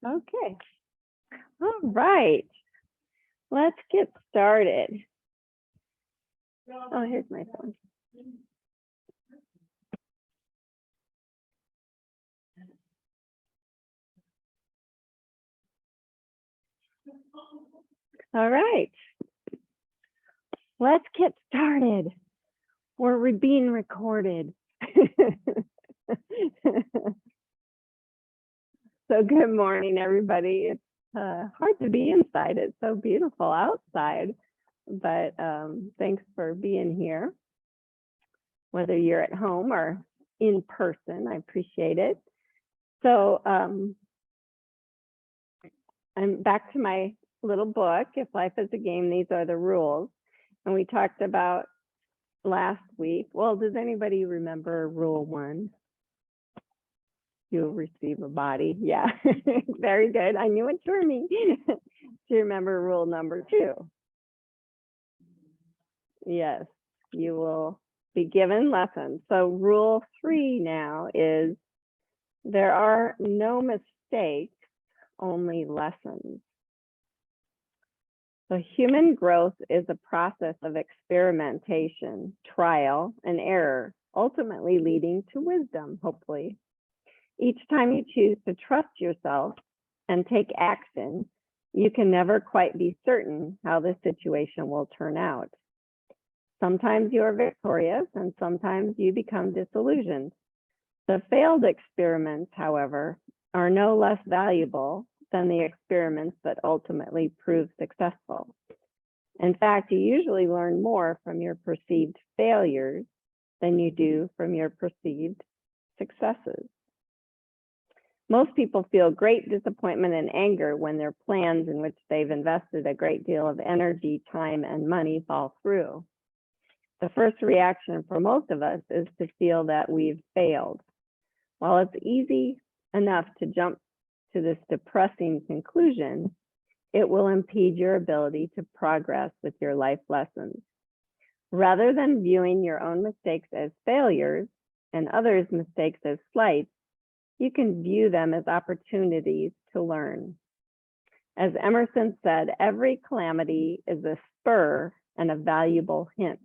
Okay. All right. Let's get started. Oh, here's my phone. All right. Let's get started. We're being recorded. So good morning, everybody. It's hard to be inside. It's so beautiful outside, but thanks for being here. Whether you're at home or in person, I appreciate it. So I'm back to my little book, If Life is a Game, These Are the Rules. And we talked about last week. Well, does anybody remember rule 1? You'll receive a body. Yeah, very good. I knew it for me. Do you remember rule number 2? Yes, you will be given lessons. So rule 3 now is there are no mistakes, only lessons. So human growth is a process of experimentation, trial, and error, ultimately leading to wisdom, hopefully. Each time you choose to trust yourself and take action, you can never quite be certain how the situation will turn out. Sometimes you are victorious and sometimes you become disillusioned. The failed experiments, however, are no less valuable than the experiments that ultimately prove successful. In fact, you usually learn more from your perceived failures than you do from your perceived successes. Most people feel great disappointment and anger when their plans in which they've invested a great deal of energy, time, and money fall through. The first reaction for most of us is to feel that we've failed. While it's easy enough to jump to this depressing conclusion, it will impede your ability to progress with your life lessons. Rather than viewing your own mistakes as failures and others' mistakes as slights, you can view them as opportunities to learn. As Emerson said, every calamity is a spur and a valuable hint.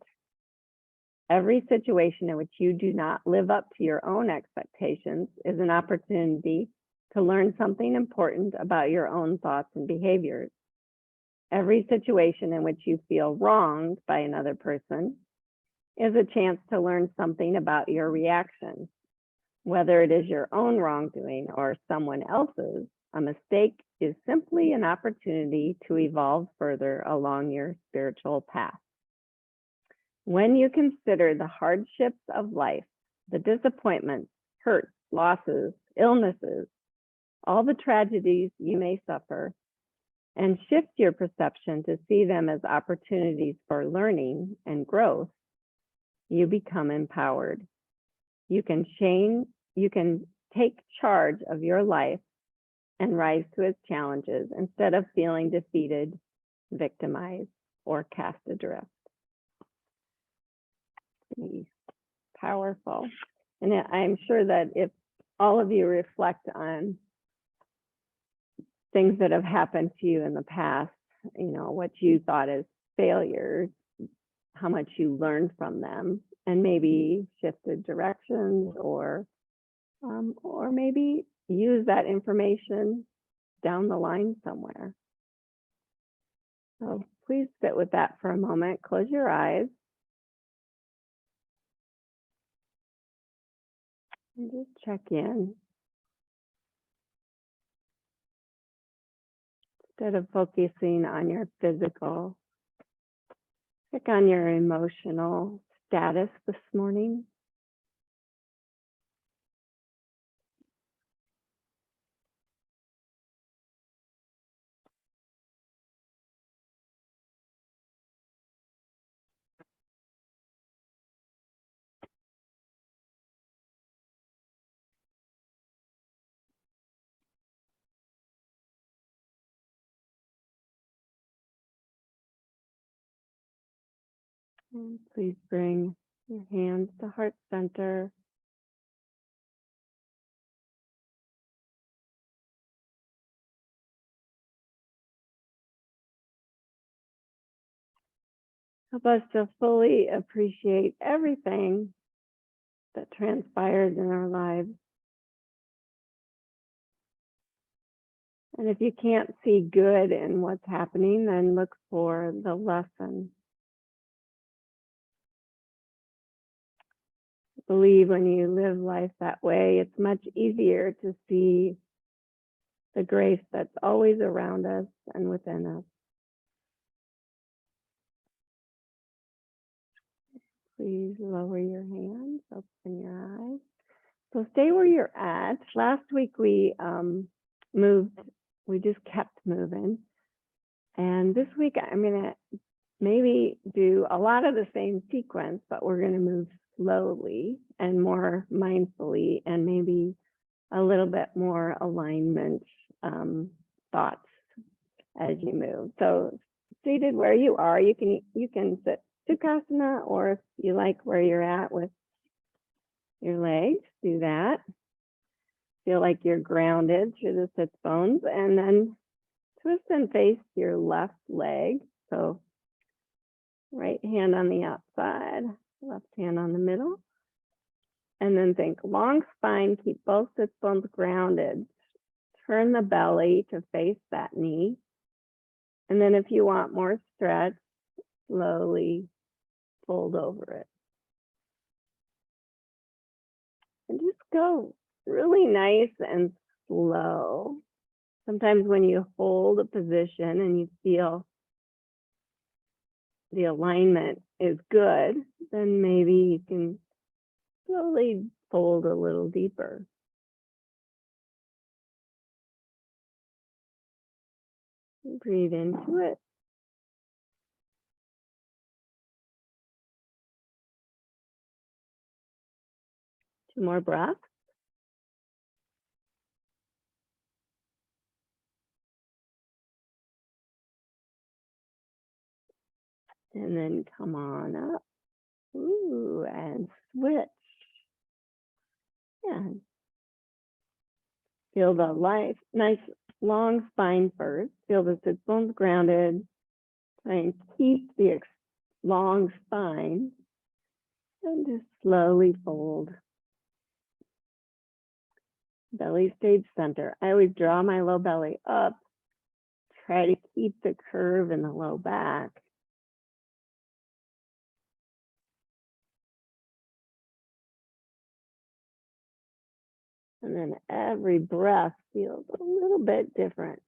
Every situation in which you do not live up to your own expectations is an opportunity to learn something important about your own thoughts and behaviors. Every situation in which you feel wronged by another person is a chance to learn something about your reaction. Whether it is your own wrongdoing or someone else's, a mistake is simply an opportunity to evolve further along your spiritual path. When you consider the hardships of life, the disappointments, hurts, losses, illnesses, all the tragedies you may suffer, and shift your perception to see them as opportunities for learning and growth, you become empowered. You can take charge of your life and rise to its challenges instead of feeling defeated, victimized, or cast adrift. Powerful. And I'm sure that if all of you reflect on things that have happened to you in the past, what you thought as failures, how much you learned from them, and maybe shifted directions or maybe use that information down the line somewhere. So please sit with that for a moment. Close your eyes. And just check in. Instead of focusing on your physical, check on your emotional status this morning. And please bring your hands to heart center. Help us to fully appreciate everything that transpired in our lives. And if you can't see good in what's happening, then look for the lesson. I believe when you live life that way, it's much easier to see the grace that's always around us and within us. Please lower your hands, open your eyes. So stay where you're at. Last week we moved, we just kept moving. And this week I'm gonna maybe do a lot of the same sequence, but we're gonna move slowly and more mindfully, and maybe a little bit more alignment thoughts as you move. So seated where you are, you can sit Sukhasana, or if you like where you're at with your legs, do that. Feel like you're grounded through the sits bones, and then twist and face your left leg. So right hand on the outside, left hand on the middle. And then think long spine, keep both sits bones grounded. Turn the belly to face that knee. And then if you want more stretch, slowly fold over it. And just go really nice and slow. Sometimes when you hold a position and you feel the alignment is good, then maybe you can slowly fold a little deeper. Breathe into it. 2 more breaths. And then come on up. Ooh, and switch. Yeah. Feel the nice long spine first. Feel the sits bones grounded. Try and keep the long spine. And just slowly fold. Belly stays center. I always draw my low belly up. Try to keep the curve in the low back. And then every breath feels a little bit different.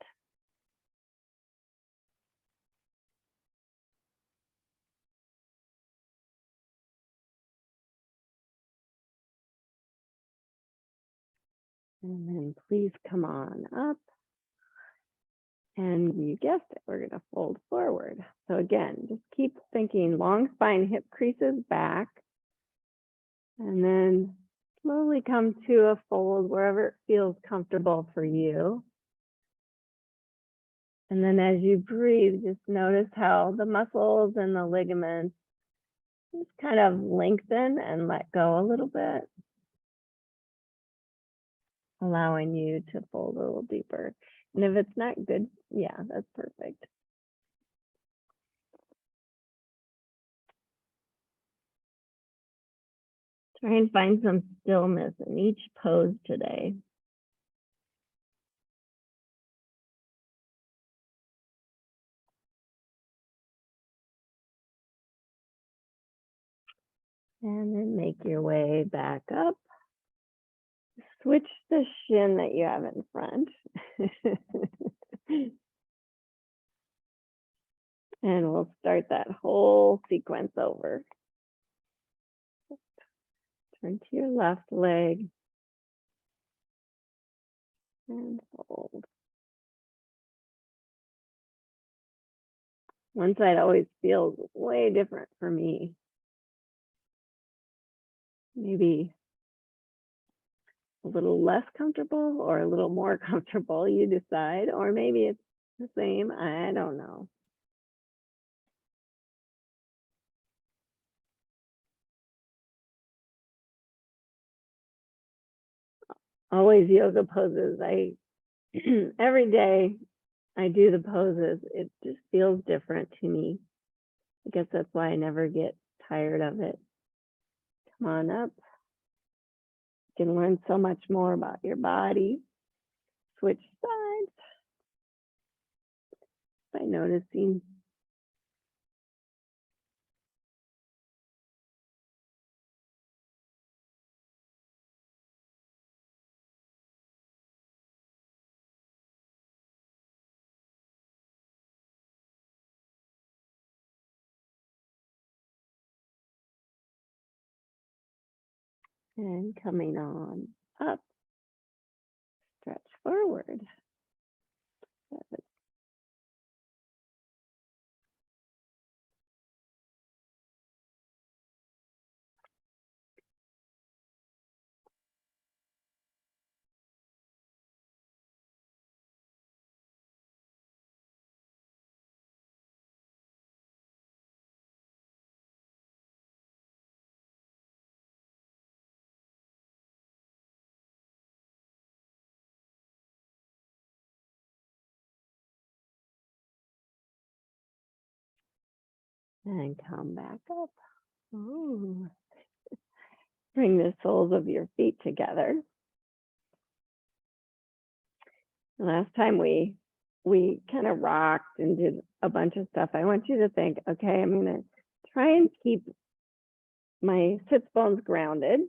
And then please come on up. And you guessed it, we're going to fold forward. So again, just keep thinking long spine, hip creases back. And then slowly come to a fold wherever it feels comfortable for you. And then as you breathe, just notice how the muscles and the ligaments just kind of lengthen and let go a little bit, allowing you to fold a little deeper. And if it's not good, yeah, that's perfect. Try and find some stillness in each pose today. And then make your way back up. Switch the shin that you have in front. And we'll start that whole sequence over. Turn to your left leg. And fold. One side always feels way different for me. Maybe a little less comfortable or a little more comfortable, you decide, or maybe it's the same, I don't know. Always yoga poses. Every day I do the poses, it just feels different to me. I guess that's why I never get tired of it. Come on up. You can learn so much more about your body. Switch sides by noticing. And coming on up, stretch forward. And come back up. Ooh. Bring the soles of your feet together. Last time we kind of rocked and did a bunch of stuff. I want you to think, okay, I'm going to try and keep my sits bones grounded.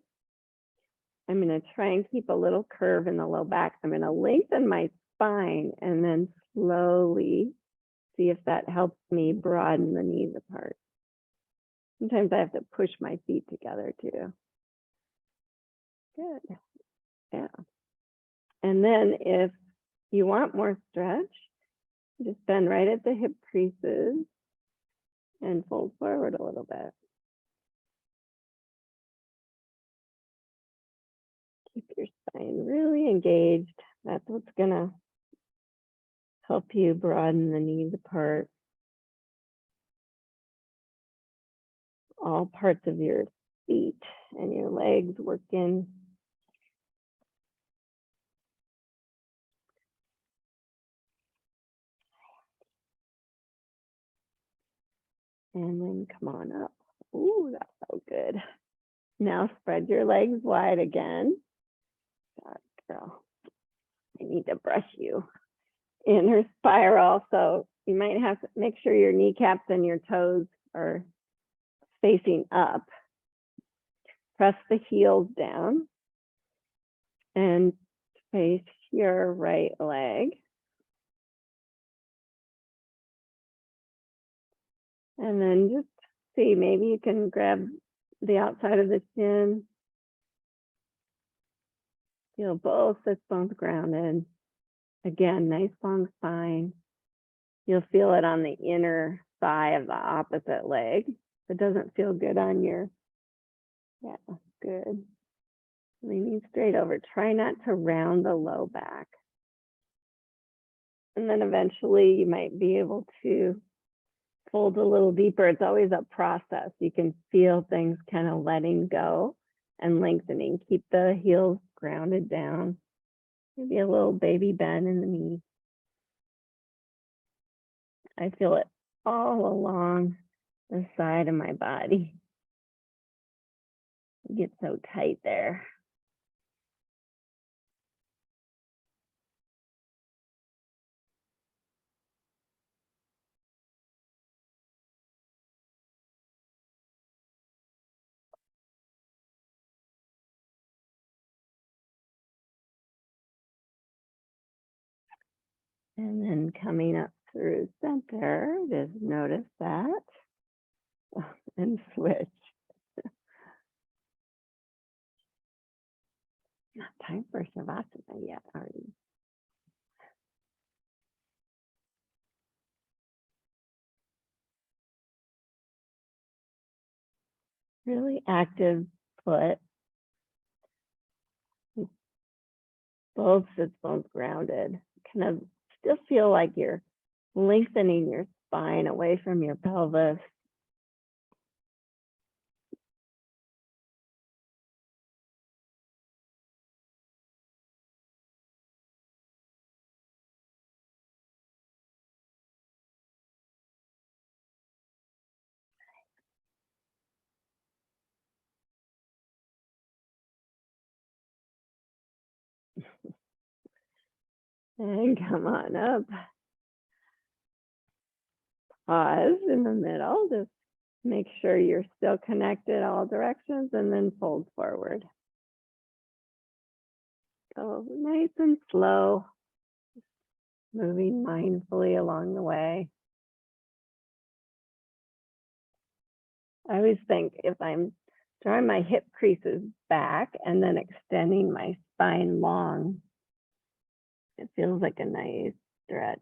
I'm going to try and keep a little curve in the low back. I'm going to lengthen my spine and then slowly see if that helps me broaden the knees apart. Sometimes I have to push my feet together too. Good. Yeah. And then if you want more stretch, just bend right at the hip creases and fold forward a little bit. Keep your spine really engaged. That's what's gonna help you broaden the knees apart. All parts of your feet and your legs working. And then come on up. Ooh, that felt good. Now spread your legs wide again. God, girl, I need to brush you. Inner spiral. So you might have to make sure your kneecaps and your toes are facing up. Press the heels down and face your right leg. And then just see, maybe you can grab the outside of the shin. Feel both sits bones grounded. Again, nice long spine. You'll feel it on the inner thigh of the opposite leg. If it doesn't feel good on your, yeah, good. Leaning straight over. Try not to round the low back. And then eventually you might be able to fold a little deeper. It's always a process. You can feel things kind of letting go and lengthening. Keep the heels grounded down. Maybe a little baby bend in the knee. I feel it all along the side of my body. It gets so tight there. And then coming up through center, just notice that and switch. Not time for Shavasana yet, are you? Really active foot. Both sits bones grounded. Kind of still feel like you're lengthening your spine away from your pelvis. And come on up. Pause in the middle. Just make sure you're still connected all directions and then fold forward. Go nice and slow, moving mindfully along the way. I always think if I'm drawing my hip creases back and then extending my spine long, it feels like a nice stretch.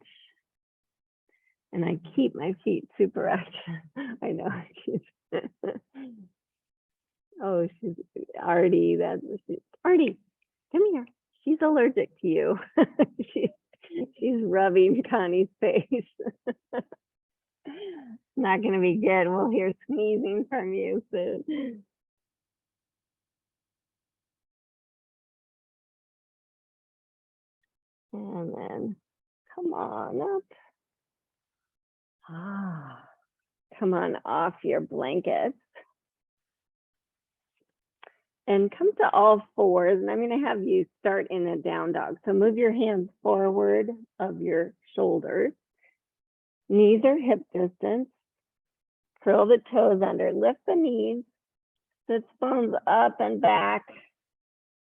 And I keep my feet super active. I know. Oh, she's Artie. Artie, come here. She's allergic to you. She's rubbing Connie's face. Not going to be good. We'll hear sneezing from you soon. And then come on up. Come on off your blankets. And come to all fours. And I'm going to have you start in a down dog. So move your hands forward of your shoulders. Knees are hip distance. Curl the toes under. Lift the knees. Sit bones up and back.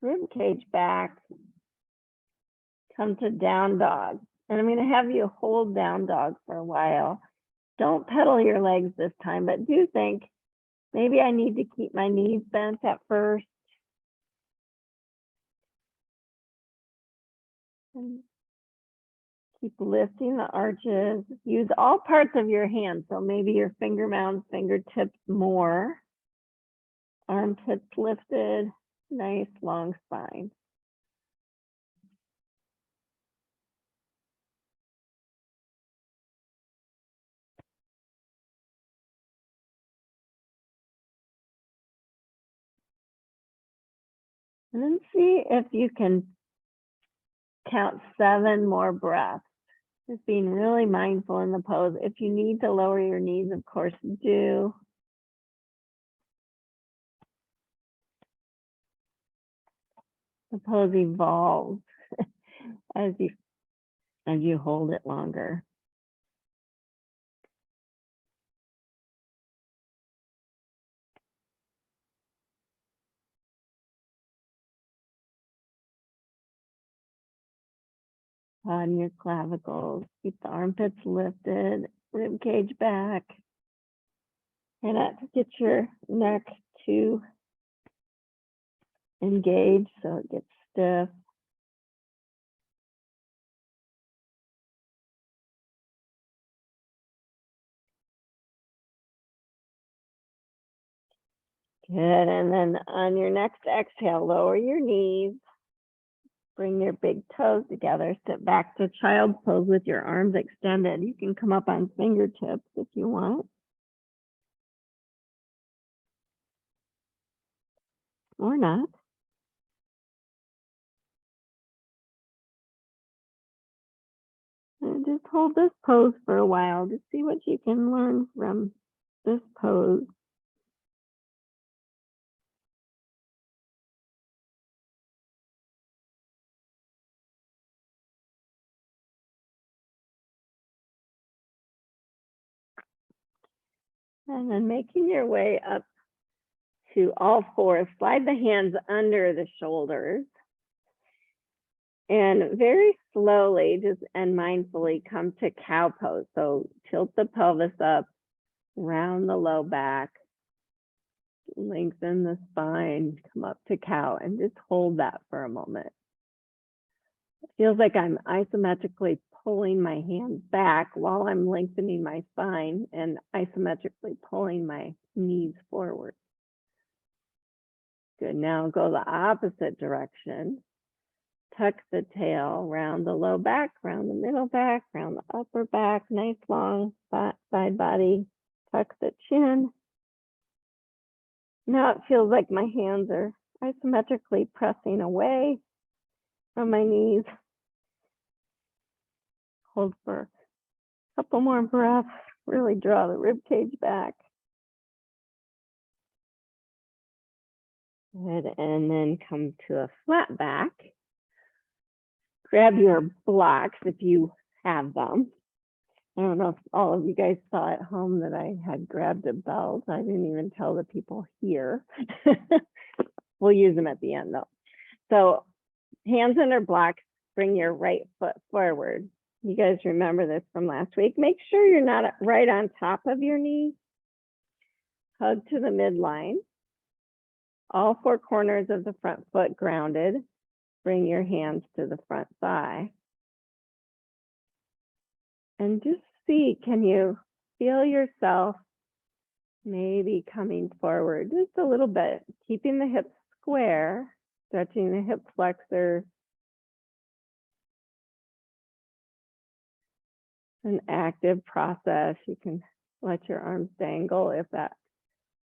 Rib cage back. Come to down dog. And I'm going to have you hold down dog for a while. Don't pedal your legs this time, but do think maybe I need to keep my knees bent at first. And keep lifting the arches. Use all parts of your hand. So maybe your finger mounds, fingertips more. Armpits lifted. Nice long spine. And then see if you can count 7 more breaths. Just being really mindful in the pose. If you need to lower your knees, of course, do. The pose evolves as you hold it longer. On your clavicles, keep the armpits lifted, rib cage back. Try not to get your neck too engaged so it gets stiff. Good, and then on your next exhale, lower your knees. Bring your big toes together, sit back to child's pose with your arms extended. You can come up on fingertips if you want. Or not. And just hold this pose for a while to see what you can learn from this pose. And then making your way up to all fours, slide the hands under the shoulders. And very slowly, just and mindfully come to cow pose. So tilt the pelvis up, round the low back, lengthen the spine, come up to cow, and just hold that for a moment. It feels like I'm isometrically pulling my hands back while I'm lengthening my spine and isometrically pulling my knees forward. Good, now go the opposite direction. Tuck the tail, round the low back, round the middle back, round the upper back, nice long side body, tuck the chin. Now it feels like my hands are isometrically pressing away from my knees. Hold for a couple more breaths, really draw the rib cage back. Good, and then come to a flat back. grab your blocks if you have them. I don't know if all of you guys saw at home that I had grabbed a belt. I didn't even tell the people here. We'll use them at the end though. So hands under blocks, bring your right foot forward. You guys remember this from last week. Make sure you're not right on top of your knee. Hug to the midline. All four corners of the front foot grounded. Bring your hands to the front thigh. And just see, can you feel yourself maybe coming forward just a little bit, keeping the hips square, stretching the hip flexor. An active process. You can let your arms dangle if that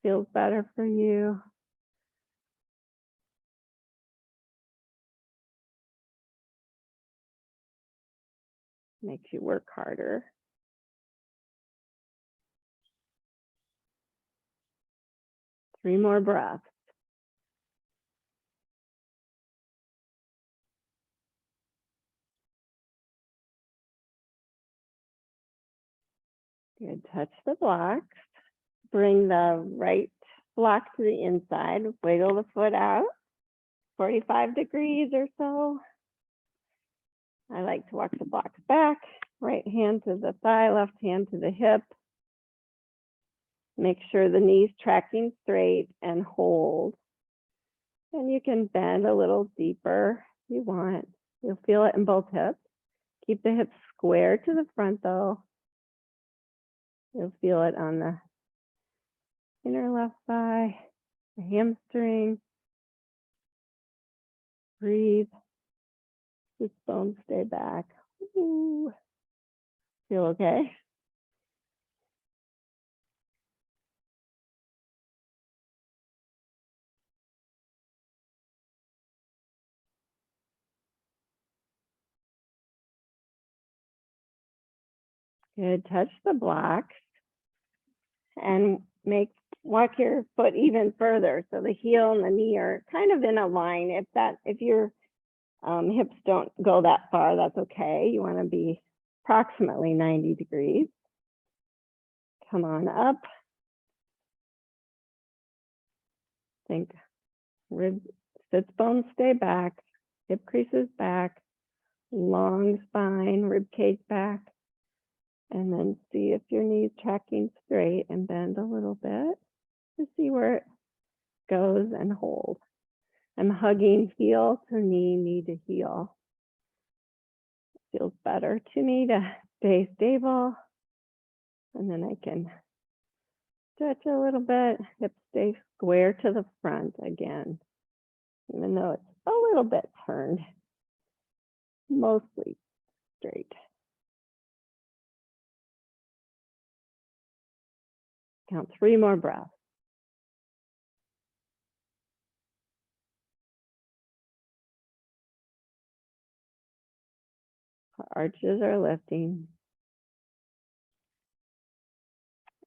feels better for you. Makes you work harder. Three more breaths. Good. Touch the blocks. Bring the right block to the inside. Wiggle the foot out. 45 degrees or so. I like to walk the blocks back. Right hand to the thigh, left hand to the hip. Make sure the knee's tracking straight and hold. And you can bend a little deeper if you want. You'll feel it in both hips. Keep the hips square to the front though. You'll feel it on the inner left thigh, the hamstring. Breathe. This bone stay back. Ooh. Feel okay? Good. Touch the blocks and walk your foot even further. So the heel and the knee are kind of in a line. If your hips don't go that far, that's okay. You want to be approximately 90 degrees. Come on up. Think rib, sits bones stay back, hip creases back, long spine, rib cage back. And then see if your knee's tracking straight and bend a little bit to see where it goes and hold. I'm hugging heel to knee, knee to heel. Feels better to me to stay stable. And then I can stretch a little bit, hips stay square to the front again, even though it's a little bit turned, mostly straight. Count 3 more breaths. Our arches are lifting.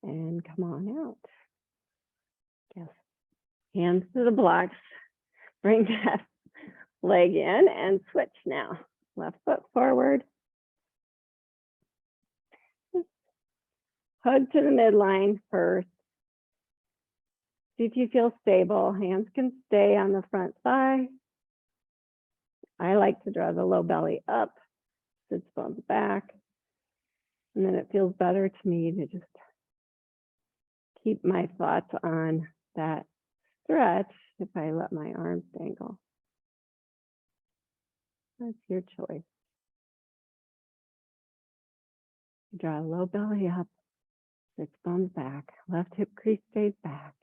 And come on out. Yes. Hands to the blocks. Bring that leg in and switch now. Left foot forward. Hug to the midline first. See if you feel stable. Hands can stay on the front thigh. I like to draw the low belly up, sits bones back. And then it feels better to me to just keep my thoughts on that stretch if I let my arms dangle. That's your choice. Draw a low belly up, sits bones back, left hip crease stays back.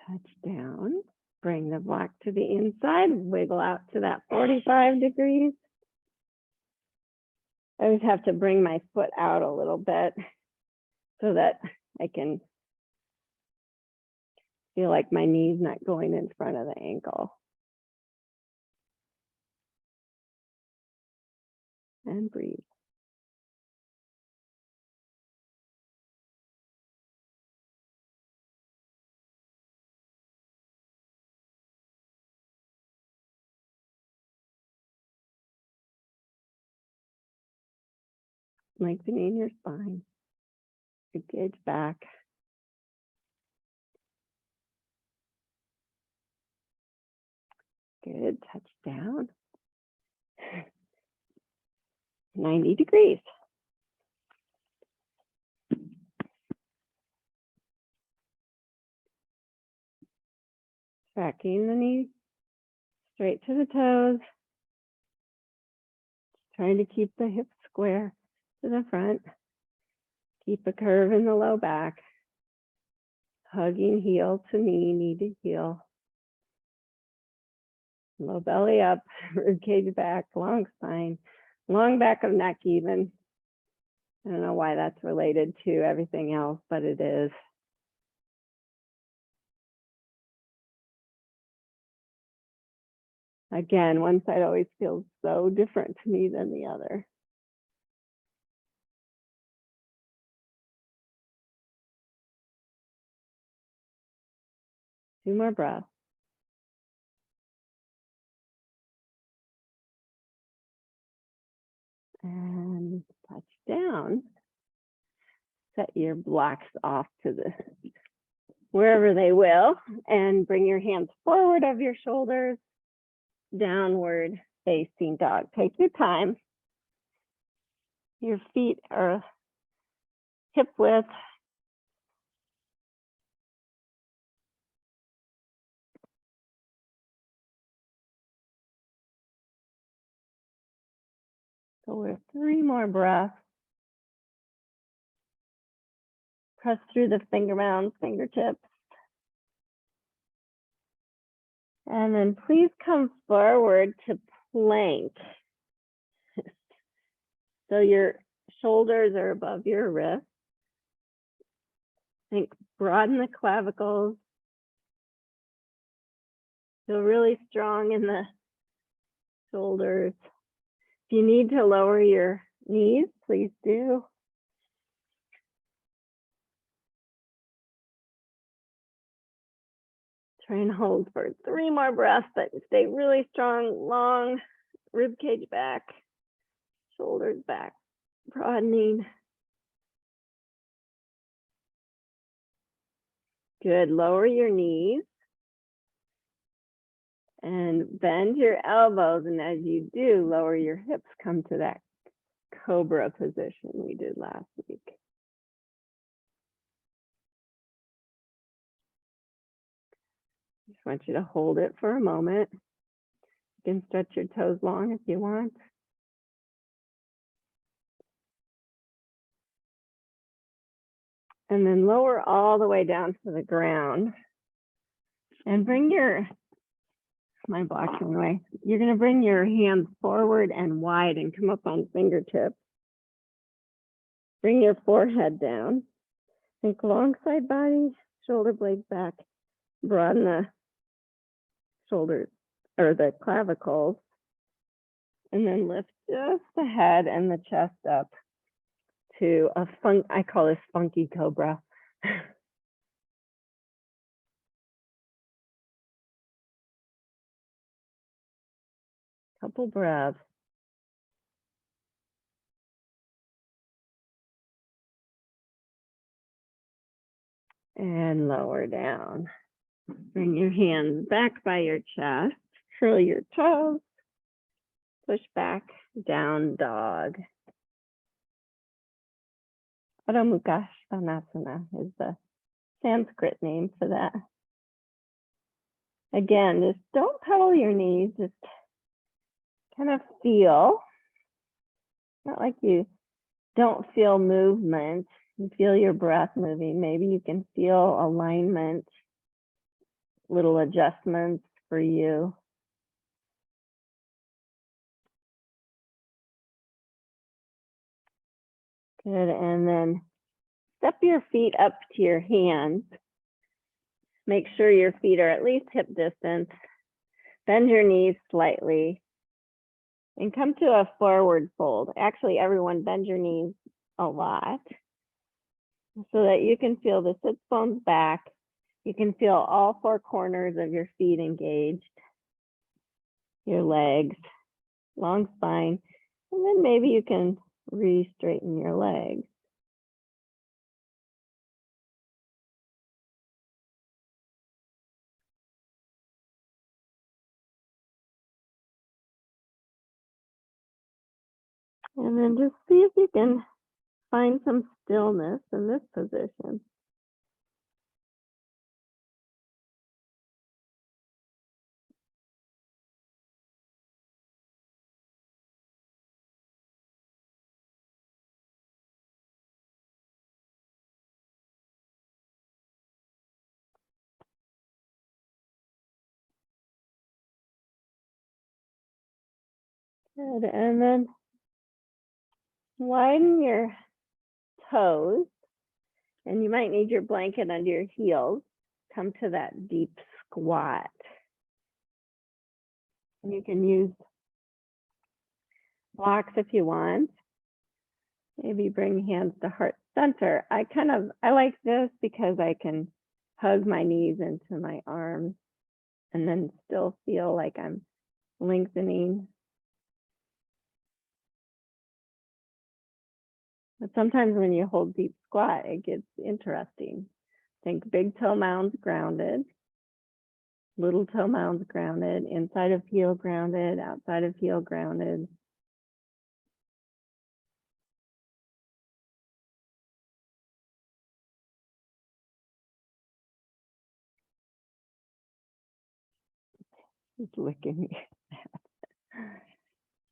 Touch down, bring the block to the inside, wiggle out to that 45 degrees. I always have to bring my foot out a little bit so that I can feel like my knee's not going in front of the ankle. And breathe. lengthening your spine. Ribcage back. Good, touch down. 90 degrees. Tracking the knees straight to the toes. Trying to keep the hips square to the front. Keep a curve in the low back. Hugging heel to knee, knee to heel. Low belly up, ribcage back, long spine, long back of neck even. I don't know why that's related to everything else, but it is. Again, one side always feels so different to me than the other. Two more breaths. And touch down. Set your blocks off to the wherever they will, and bring your hands forward of your shoulders, downward facing dog. Take your time. Your feet are hip width. So we're 3 more breaths. Press through the finger mounds, fingertips. And then please come forward to plank. So your shoulders are above your wrists. Think broaden the clavicles. Feel really strong in the shoulders. If you need to lower your knees, please do. Try and hold for 3 more breaths, but stay really strong, long rib cage back, shoulders back, broadening. Good, lower your knees and bend your elbows. And as you do, lower your hips, come to that cobra position we did last week. Just want you to hold it for a moment. You can stretch your toes long if you want. And then lower all the way down to the ground. And bring your, my block's in the way. You're gonna bring your hands forward and wide and come up on fingertips. Bring your forehead down. Think long side body, shoulder blades back. Broaden the shoulders or the clavicles. And then lift just the head and the chest up to a I call this funky cobra. Couple breaths. And lower down. Bring your hands back by your chest. Curl your toes. Push back, down dog. Adho Mukha Svanasana is the Sanskrit name for that. Again, just don't pedal your knees, just kind of feel. Not like you don't feel movement. You feel your breath moving. Maybe you can feel alignment, little adjustments for you. Good, and then step your feet up to your hands. Make sure your feet are at least hip distance. Bend your knees slightly and come to a forward fold. Actually, everyone bend your knees a lot so that you can feel the sits bones back. You can feel all 4 corners of your feet engaged, your legs, long spine, and then maybe you can Re-straighten your legs. And then just see if you can find some stillness in this position. Good, and then widen your toes, and you might need your blanket under your heels. Come to that deep squat. And you can use blocks if you want. Maybe bring hands to heart center. I like this because I can hug my knees into my arms and then still feel like I'm lengthening. But sometimes when you hold deep squat, it gets interesting. Think big toe mounds grounded, little toe mounds grounded, inside of heel grounded, outside of heel grounded. He's licking me.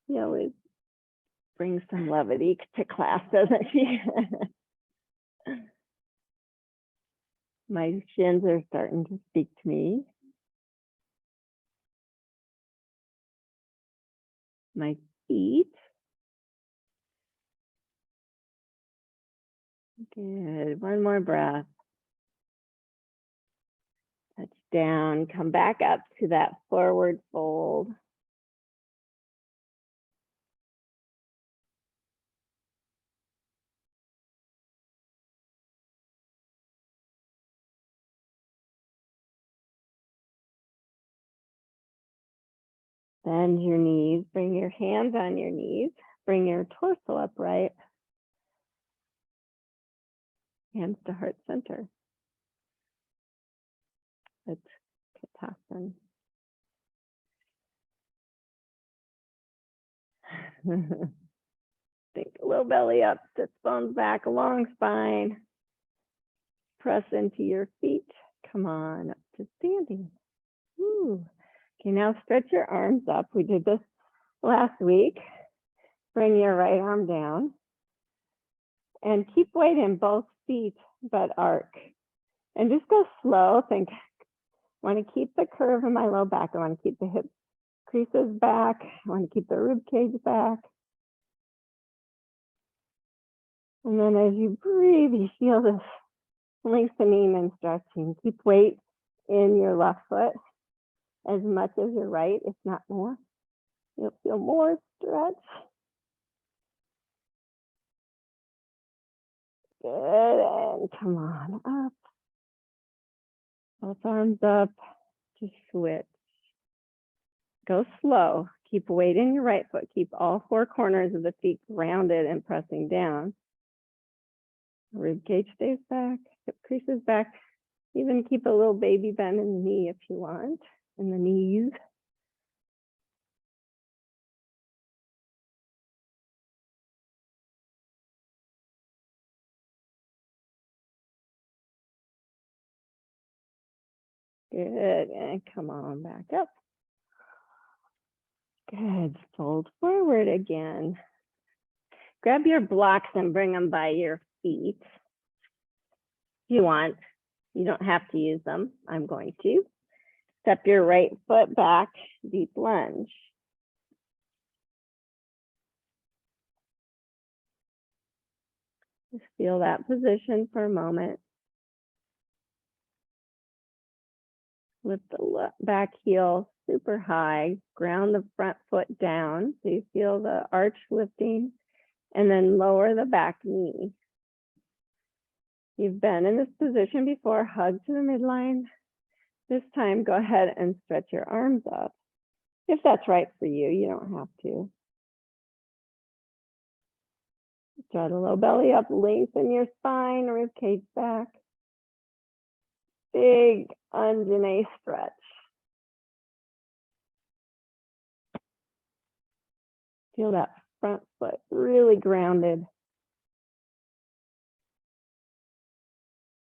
He always brings some levity to class, doesn't he? My shins are starting to speak to me. My feet. Good. One more breath. Touch down. Come back up to that forward fold. Bend your knees. Bring your hands on your knees. Bring your torso upright. Hands to heart center. That's Katasana. Think a little belly up, sits bones back, a long spine. Press into your feet. Come on up to standing. Ooh. Okay, now stretch your arms up. We did this last week. Bring your right arm down. And keep weight in both feet, but arc. And just go slow. Think, I want to keep the curve in my low back. I want to keep the hip creases back. I want to keep the rib cage back. And then as you breathe, you feel this lengthening and stretching. Keep weight in your left foot as much as your right, if not more. You'll feel more stretch. Good, and come on up. Both arms up, just switch. Go slow. Keep weight in your right foot. Keep all four corners of the feet grounded and pressing down. Rib cage stays back, hip creases back. Even keep a little baby bend in the knee if you want, in the knees. Good, and come on back up. Good, fold forward again. Grab your blocks and bring them by your feet. If you want, you don't have to use them. I'm going to. Step your right foot back, deep lunge. Just feel that position for a moment. Lift the back heel super high, ground the front foot down so you feel the arch lifting, and then lower the back knee. You've been in this position before, hug to the midline. This time, go ahead and stretch your arms up. If that's right for you, you don't have to. Draw the low belly up, lengthen your spine, rib cage back. Big Anjane stretch. Feel that front foot really grounded.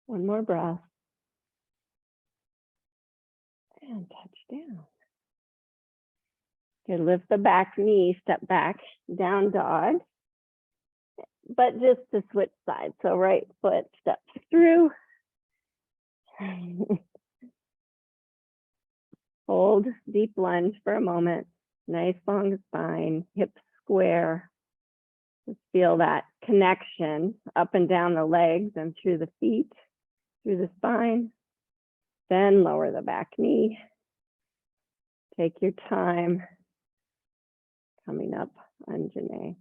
One more breath. And touch down. Okay, lift the back knee, step back, down dog. But just to switch sides. So right foot steps through. Hold, deep lunge for a moment. Nice long spine, hips square. Just feel that connection up and down the legs and through the feet, through the spine. Then lower the back knee. Take your time. Coming up, Anjane.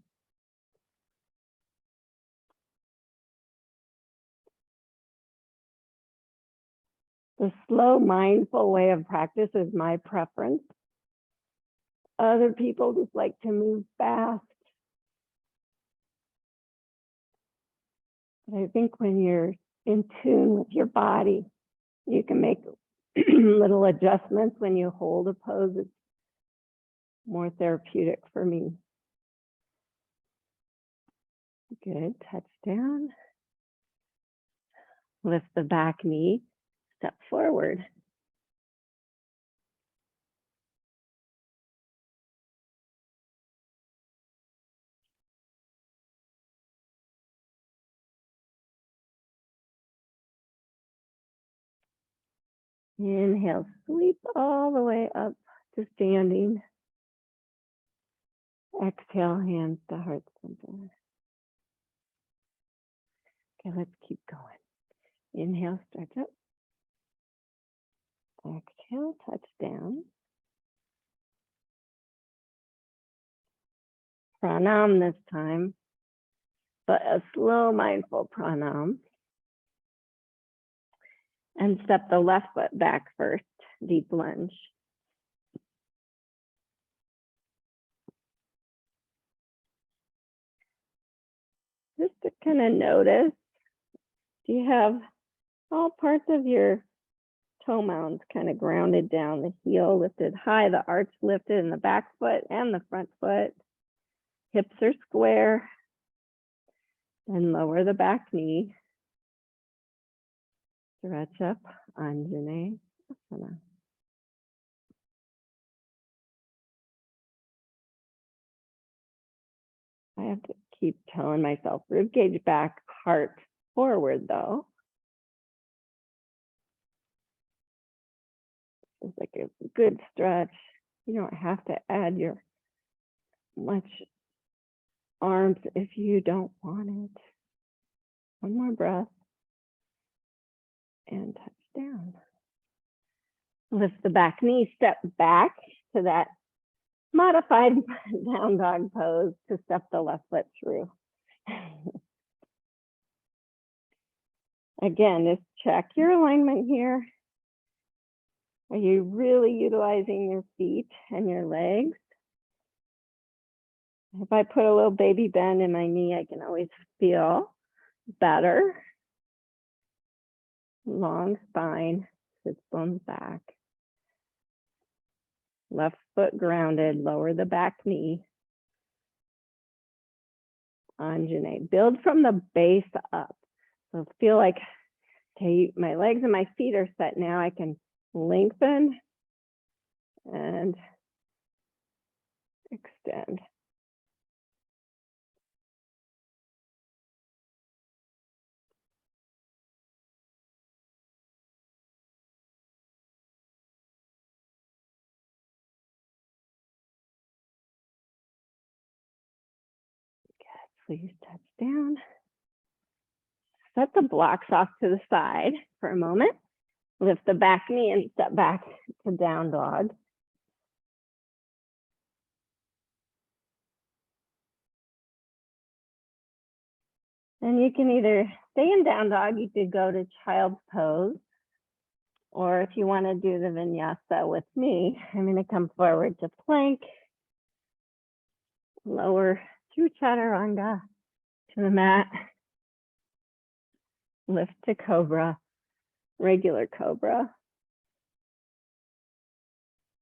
The slow, mindful way of practice is my preference. Other people just like to move fast. But I think when you're in tune with your body, you can make little adjustments when you hold a pose. It's more therapeutic for me. Good, touch down. Lift the back knee, step forward. Inhale, sweep all the way up to standing. Exhale, hands to heart center. Okay, let's keep going. Inhale, stretch up. Exhale, touch down. Pranam this time, but a slow, mindful pranam. And step the left foot back first, deep lunge. Just to kind of notice, do you have all parts of your toe mounds kind of grounded down, the heel lifted high, the arch lifted in the back foot and the front foot. Hips are square. And lower the back knee. Stretch up, Anjane Asana. I have to keep telling myself, rib cage back, heart forward though. It's like a good stretch. You don't have to add your much arms if you don't want it. One more breath. And touch down. Lift the back knee, step back to that modified down dog pose to step the left foot through. Again, just check your alignment here. Are you really utilizing your feet and your legs? If I put a little baby bend in my knee, I can always feel better. Long spine, sits bones back. Left foot grounded, lower the back knee. Anjane, build from the base up. So feel like, okay, my legs and my feet are set now. I can lengthen and extend. Please touch down. Set the blocks off to the side for a moment. Lift the back knee and step back to down dog. And you can either stay in down dog, you could go to child's pose, or if you want to do the vinyasa with me, I'm going to come forward to plank, lower through chaturanga to the mat. Lift to cobra, regular cobra.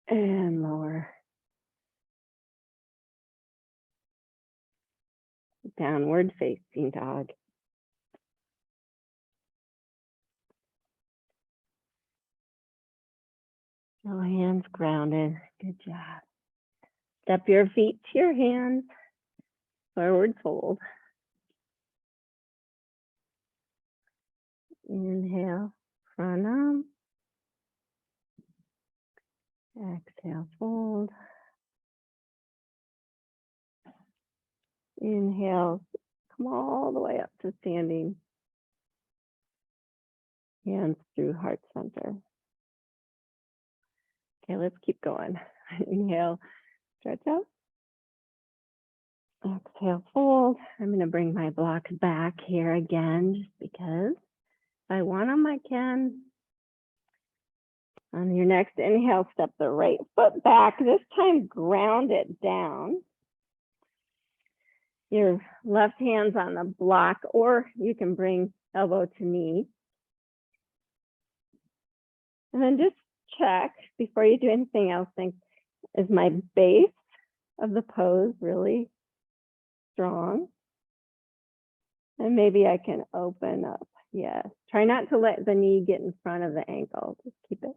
And lower. Downward facing dog. No hands grounded. Good job. Step your feet to your hands. Forward fold. Inhale, pranam. Exhale, fold. Inhale, come all the way up to standing. Hands through heart center. Okay, let's keep going. Inhale, stretch out. Exhale, fold. I'm going to bring my blocks back here again, just because if I want them, I can. On your next inhale, step the right foot back. This time, ground it down. Your left hand's on the block, or you can bring elbow to knee. And then just check before you do anything else. Think, is my base of the pose really strong? And maybe I can open up. Yes. Try not to let the knee get in front of the ankle. Just keep it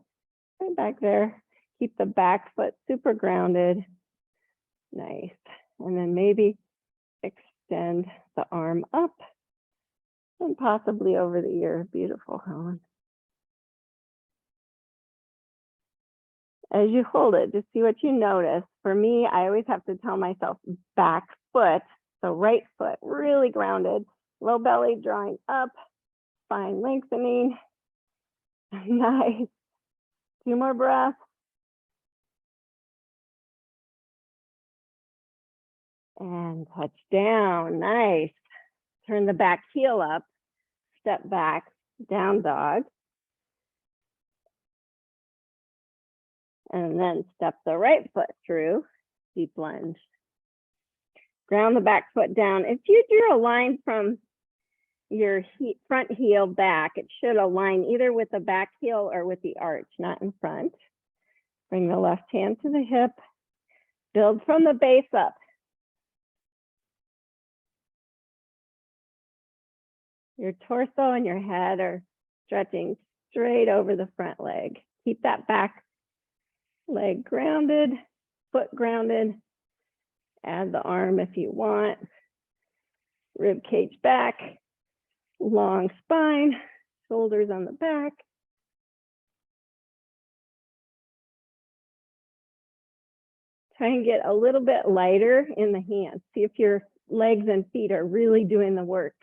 right back there. Keep the back foot super grounded. Nice. And then maybe extend the arm up and possibly over the ear. Beautiful, Helen. As you hold it, just see what you notice. For me, I always have to tell myself back foot, so right foot really grounded, low belly drawing up, spine lengthening. Nice. 2 more breaths. And touch down. Nice. Turn the back heel up, step back, down dog. And then step the right foot through, deep lunge. Ground the back foot down. If you drew a line from your front heel back, it should align either with the back heel or with the arch, not in front. Bring the left hand to the hip. Build from the base up. Your torso and your head are stretching straight over the front leg. Keep that back leg grounded, foot grounded. Add the arm if you want. Rib cage back, long spine, shoulders on the back. Try and get a little bit lighter in the hands. See if your legs and feet are really doing the work.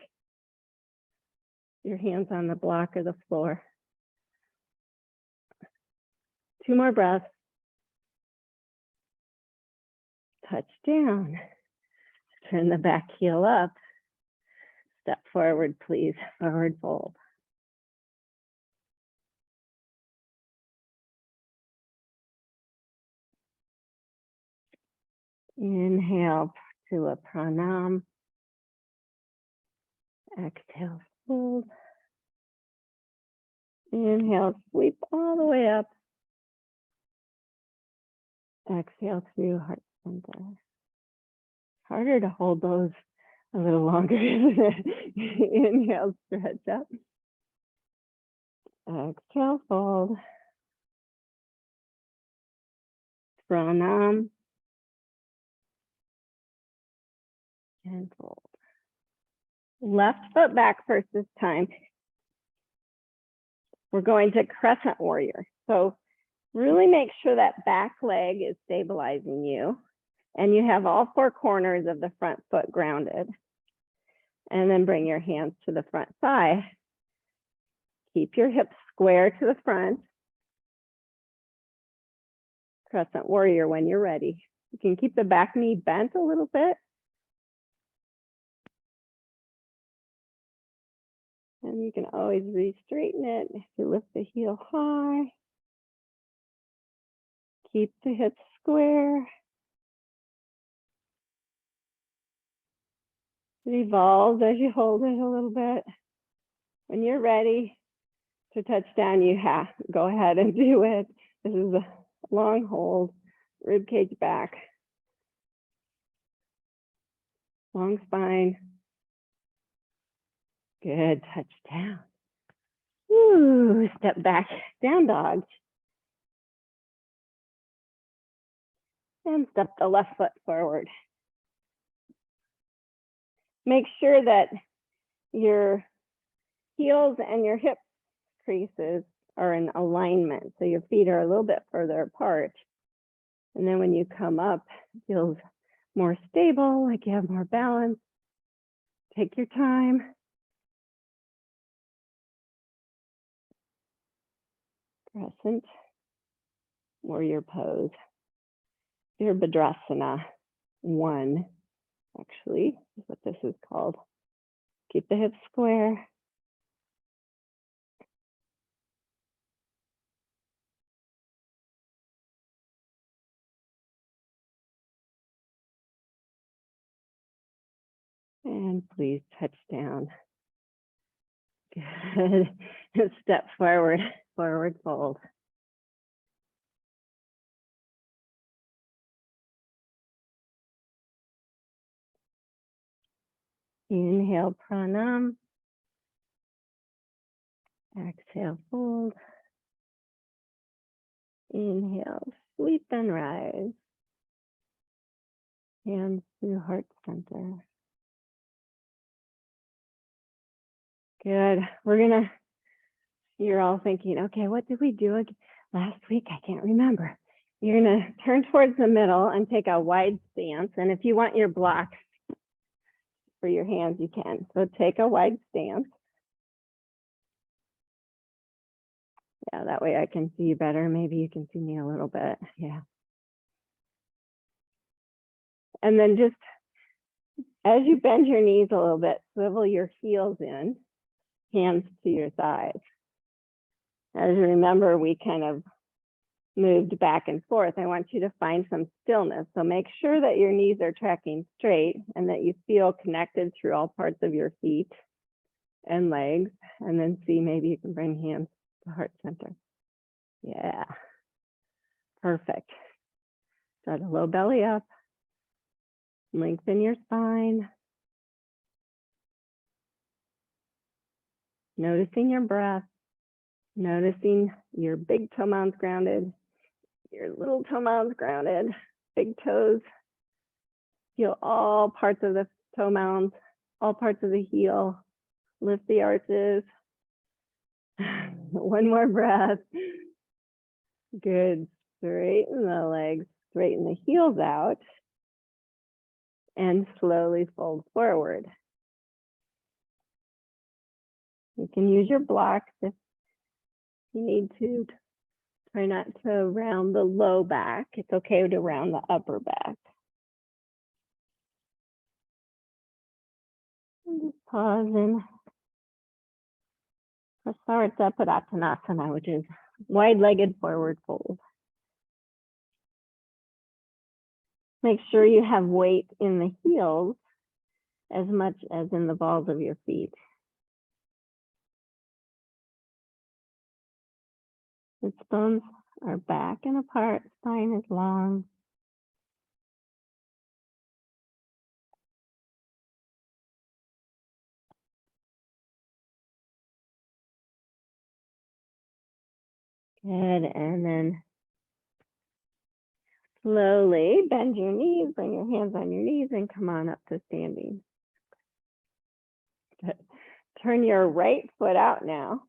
Your hands on the block or the floor. 2 more breaths. Touch down. Turn the back heel up. Step forward, please. Forward fold. Inhale to a pranam. Exhale, fold. Inhale, sweep all the way up. Exhale through heart center. Harder to hold those a little longer. Inhale, stretch up. Exhale, fold. Pranam. And fold. Left foot back first this time. We're going to crescent warrior. So really make sure that back leg is stabilizing you. And you have all 4 corners of the front foot grounded. And then bring your hands to the front thigh. Keep your hips square to the front. Crescent warrior when you're ready. You can keep the back knee bent a little bit. And you can always re-straighten it if you lift the heel high. Keep the hips square. It evolves as you hold it a little bit. When you're ready to touch down, you have go ahead and do it. This is a long hold, rib cage back, long spine. Good, touch down. Ooh, step back, down dog. And step the left foot forward. Make sure that your heels and your hip creases are in alignment. So your feet are a little bit further apart. And then when you come up, it feels more stable, like you have more balance. Take your time. Crescent, warrior pose. Virabhadrasana 1, actually, is what this is called. Keep the hips square. And please touch down. Good. Step forward, forward fold. Inhale, pranam. Exhale, fold. Inhale, sweep and rise. Hands through heart center. Good. You're all thinking, okay, what did we do last week? I can't remember. You're gonna turn towards the middle and take a wide stance. And if you want your blocks for your hands, you can. So take a wide stance. Yeah, that way I can see you better. Maybe you can see me a little bit. Yeah. And then just as you bend your knees a little bit, swivel your heels in, hands to your sides. As you remember, we kind of moved back and forth. I want you to find some stillness. So make sure that your knees are tracking straight and that you feel connected through all parts of your feet and legs. And then see, maybe you can bring hands to heart center. Yeah, perfect. Start a low belly up. Lengthen your spine. Noticing your breath. Noticing your big toe mounds grounded, your little toe mounds grounded, big toes. Feel all parts of the toe mounds, all parts of the heel. Lift the arches. One more breath. Good. Straighten the legs, straighten the heels out, and slowly fold forward. You can use your blocks if you need to. Try not to round the low back. It's okay to round the upper back. And just pause in Prasarita Padottanasana, which is wide-legged forward fold. Make sure you have weight in the heels as much as in the balls of your feet. The bones are back and apart, spine is long. Good, and then slowly bend your knees, bring your hands on your knees and come on up to standing. Good. Turn your right foot out now.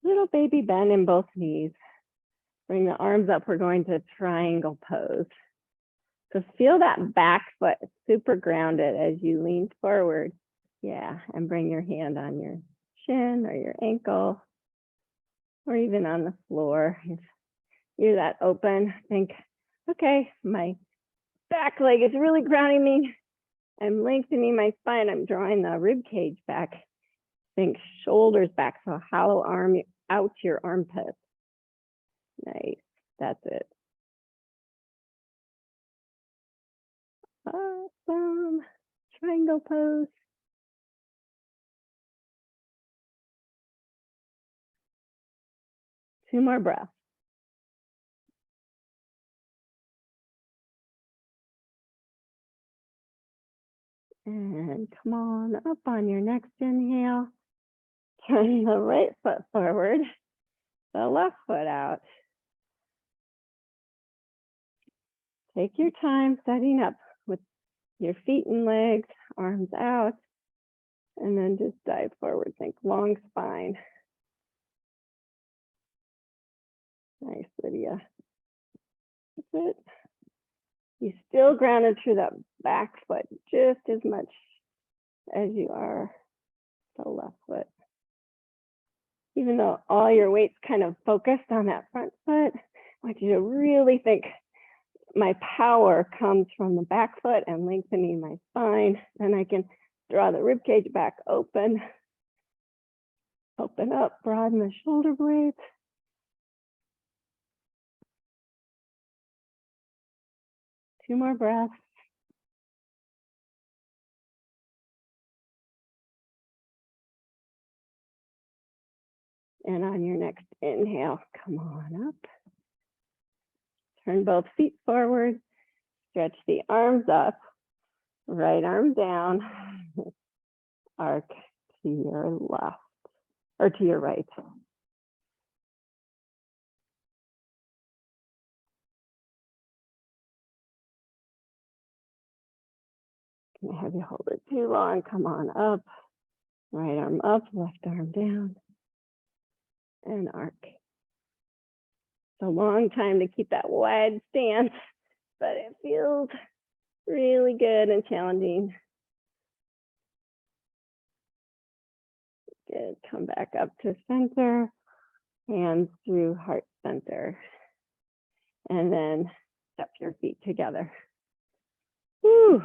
Little baby bend in both knees. Bring the arms up, we're going to triangle pose. So feel that back foot super grounded as you lean forward. Yeah, and bring your hand on your shin or your ankle, or even on the floor. If you're that open, think, okay, my back leg is really grounding me. I'm lengthening my spine. I'm drawing the rib cage back. Think shoulders back, so hollow arm out your armpits. Nice, that's it. Awesome. Triangle pose. Two more breaths. And come on up on your next inhale. Turn the right foot forward, the left foot out. Take your time setting up with your feet and legs, arms out, and then just dive forward. Think long spine. Nice, Lydia. That's it. You still grounded through that back foot just as much as you are the left foot. Even though all your weight's kind of focused on that front foot, I want you to really think my power comes from the back foot and lengthening my spine. Then I can draw the rib cage back open. Open up, broaden the shoulder blades. Two more breaths. And on your next inhale, come on up. Turn both feet forward. Stretch the arms up. Right arm down. Arc to your left or to your right. Can't have you hold it too long. Come on up. Right arm up, left arm down. And arc. It's a long time to keep that wide stance, but it feels really good and challenging. Good. Come back up to center, hands through heart center. And then step your feet together. Woo.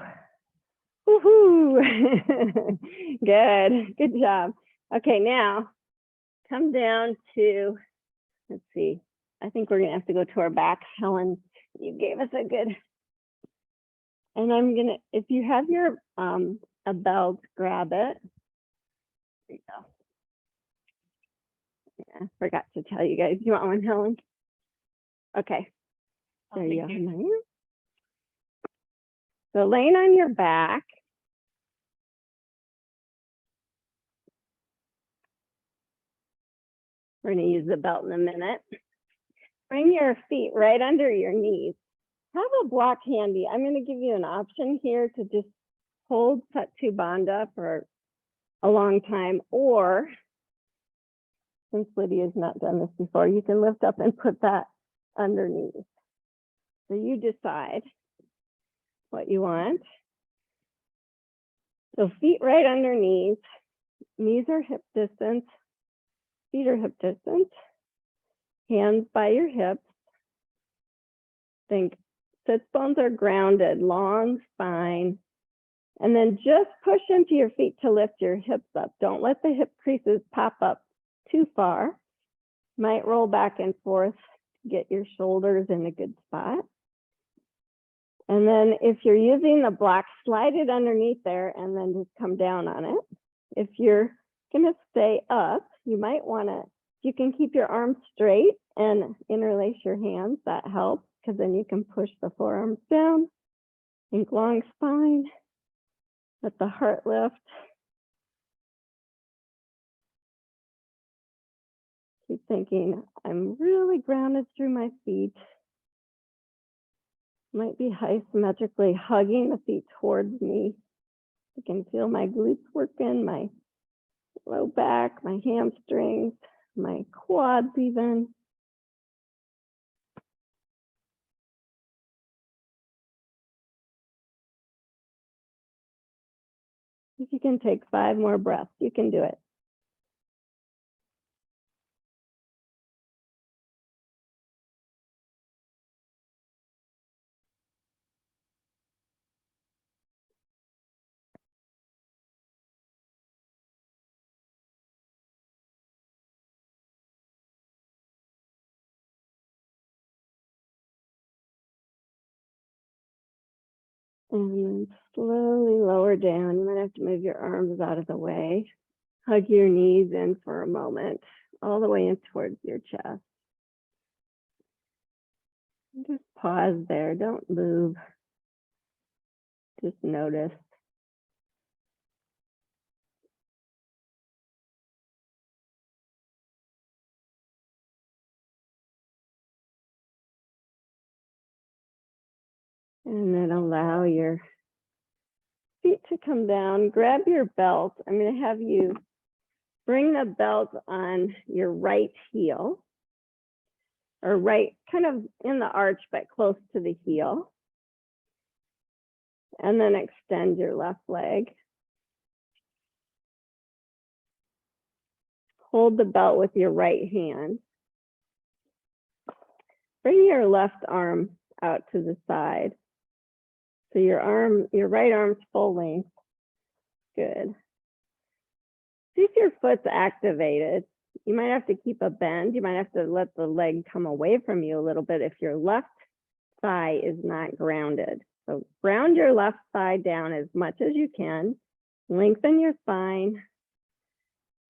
Woohoo. Good job. Okay, now come down to, let's see, I think we're gonna have to go to our back. Helen, you gave us a good, and I'm gonna, if you have your a belt, grab it. There you go. Yeah, I forgot to tell you guys. You want one, Helen? Okay. There you go. So laying on your back. We're going to use the belt in a minute. Bring your feet right under your knees. Have a block handy. I'm going to give you an option here to just hold Sattu Bandha for a long time, or since Lydia's not done this before, you can lift up and put that underneath. So you decide what you want. So feet right underneath, knees are hip distance, feet are hip distance, hands by your hips. Think sits bones are grounded, long spine, and then just push into your feet to lift your hips up. Don't let the hip creases pop up too far. Might roll back and forth to get your shoulders in a good spot. And then if you're using the block, slide it underneath there and then just come down on it. If you're gonna stay up, you might wanna, you can keep your arms straight and interlace your hands, that helps, because then you can push the forearms down. Think long spine, let the heart lift. Keep thinking, I'm really grounded through my feet. Might be isometrically hugging the feet towards me. I can feel my glutes working, my low back, my hamstrings, my quads even. If you can take 5 more breaths, you can do it. And then slowly lower down. You might have to move your arms out of the way. Hug your knees in for a moment, all the way in towards your chest. And just pause there. Don't move. Just notice. And then allow your feet to come down. Grab your belt. I'm going to have you bring the belt on your right heel, or right, kind of in the arch, but close to the heel. And then extend your left leg. Hold the belt with your right hand. Bring your left arm out to the side. So your right arm's full length. Good. See if your foot's activated. You might have to keep a bend. You might have to let the leg come away from you a little bit if your left thigh is not grounded. So ground your left thigh down as much as you can. Lengthen your spine.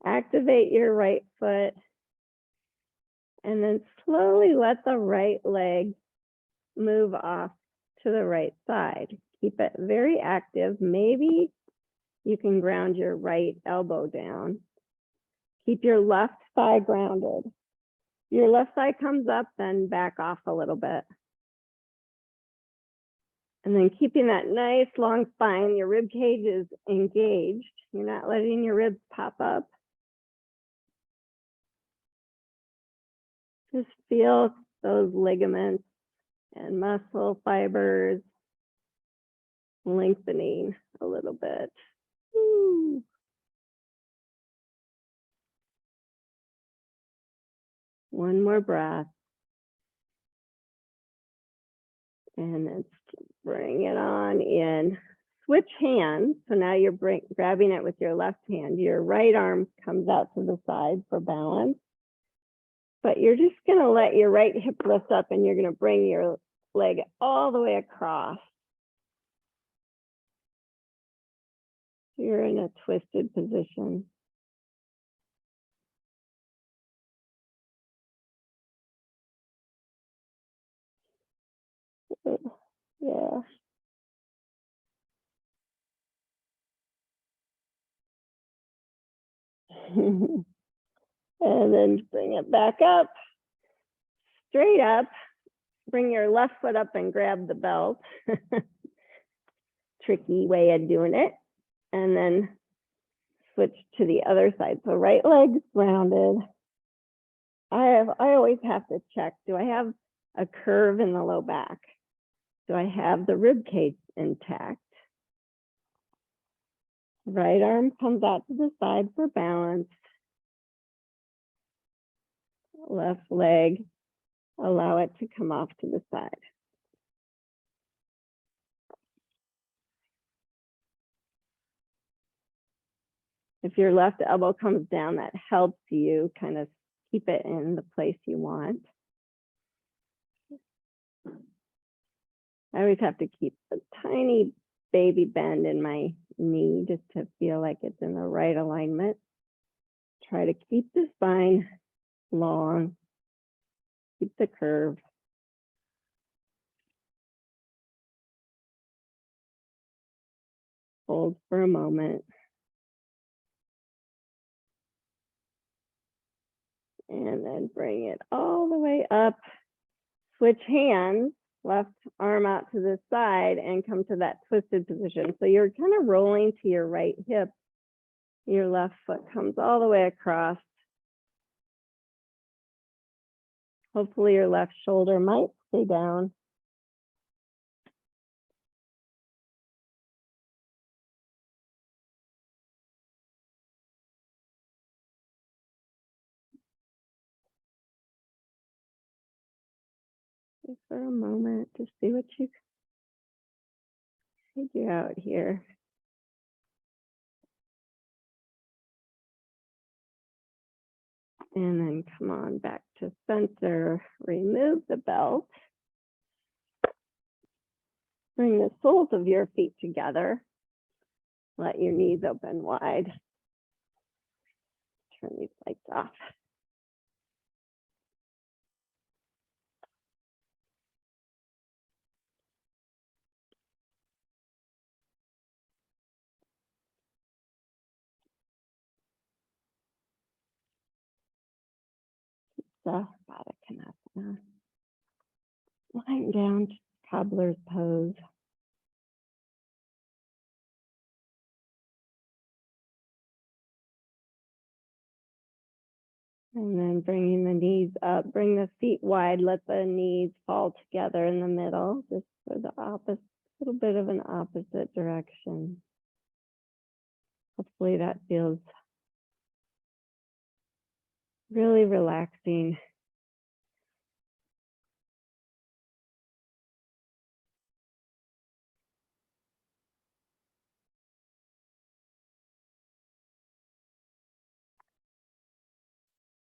Activate your right foot. And then slowly let the right leg move off to the right side. Keep it very active. Maybe you can ground your right elbow down. Keep your left thigh grounded. Your left thigh comes up, then back off a little bit. And then keeping that nice long spine, your rib cage is engaged. You're not letting your ribs pop up. Just feel those ligaments and muscle fibers lengthening a little bit. Woo. One more breath. And then bring it on in. Switch hands. So now you're grabbing it with your left hand. Your right arm comes out to the side for balance. But you're just going to let your right hip lift up and you're going to bring your leg all the way across. You're in a twisted position. Yeah. And then bring it back up, straight up. Bring your left foot up and grab the belt. Tricky way of doing it. And then switch to the other side. So right leg's grounded. I always have to check, do I have a curve in the low back? Do I have the rib cage intact? Right arm comes out to the side for balance. Left leg, allow it to come off to the side. If your left elbow comes down, that helps you kind of keep it in the place you want. I always have to keep a tiny baby bend in my knee just to feel like it's in the right alignment. Try to keep the spine long, keep the curve. Hold for a moment. And then bring it all the way up. Switch hands, left arm out to the side and come to that twisted position. So you're kind of rolling to your right hip. Your left foot comes all the way across. Hopefully your left shoulder might stay down. Just for a moment to see what you figure out here. And then come on back to center, remove the belt. Bring the soles of your feet together. Let your knees open wide. Turn these lights off. Baddha Konasana. Lying down to cobbler's pose. And then bringing the knees up, bring the feet wide, let the knees fall together in the middle, just for the opposite, little bit of an opposite direction. Hopefully that feels really relaxing.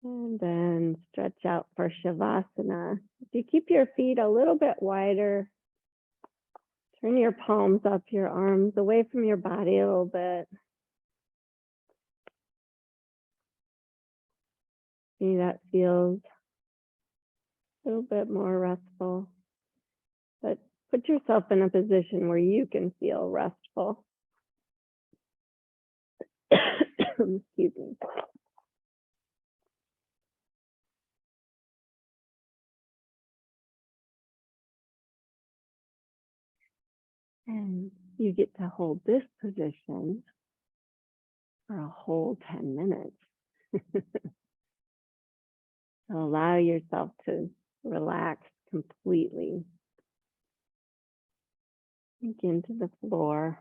And then stretch out for Shavasana. If you keep your feet a little bit wider, turn your palms up, your arms away from your body a little bit. See, that feels a little bit more restful. But put yourself in a position where you can feel restful. Excuse me. And you get to hold this position for a whole 10 minutes. So allow yourself to relax completely. Sink into the floor.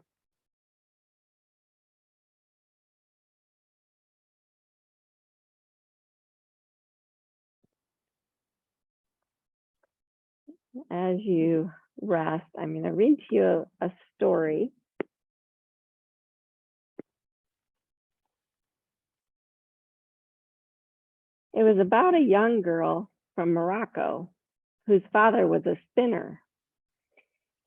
As you rest, I'm going to read to you a story. It was about a young girl from Morocco whose father was a spinner.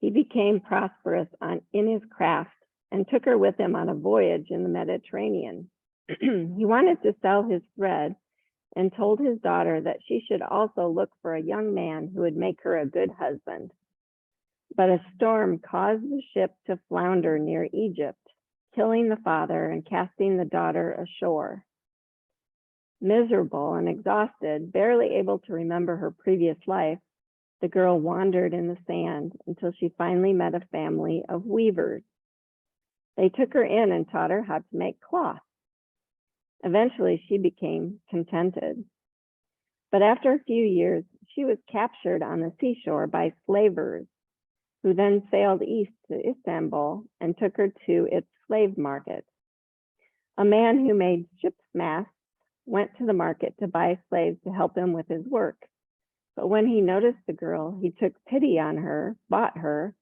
He became prosperous in his craft and took her with him on a voyage in the Mediterranean. He wanted to sell his thread and told his daughter that she should also look for a young man who would make her a good husband. But a storm caused the ship to flounder near Egypt, killing the father and casting the daughter ashore. Miserable and exhausted, barely able to remember her previous life, the girl wandered in the sand until she finally met a family of weavers. They took her in and taught her how to make cloth. Eventually, she became contented. But after a few years, she was captured on the seashore by slavers, who then sailed east to Istanbul and took her to its slave market. A man who made ship's masts went to the market to buy slaves to help him with his work. But when he noticed the girl, he took pity on her, bought her,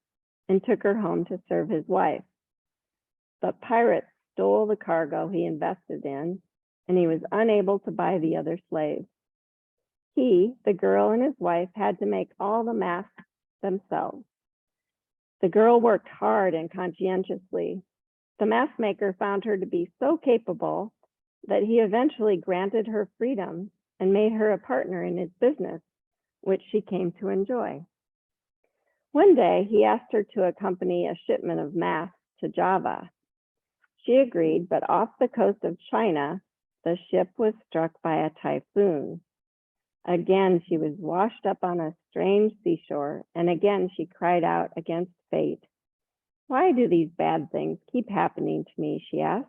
and took her home to serve his wife. But pirates stole the cargo he invested in, and he was unable to buy the other slaves. He, the girl, and his wife had to make all the masks themselves. The girl worked hard and conscientiously. The mask maker found her to be so capable that he eventually granted her freedom and made her a partner in his business, which she came to enjoy. One day, he asked her to accompany a shipment of masks to Java. She agreed, but off the coast of China, the ship was struck by a typhoon. Again, she was washed up on a strange seashore, and again she cried out against fate. "Why do these bad things keep happening to me?" she asked.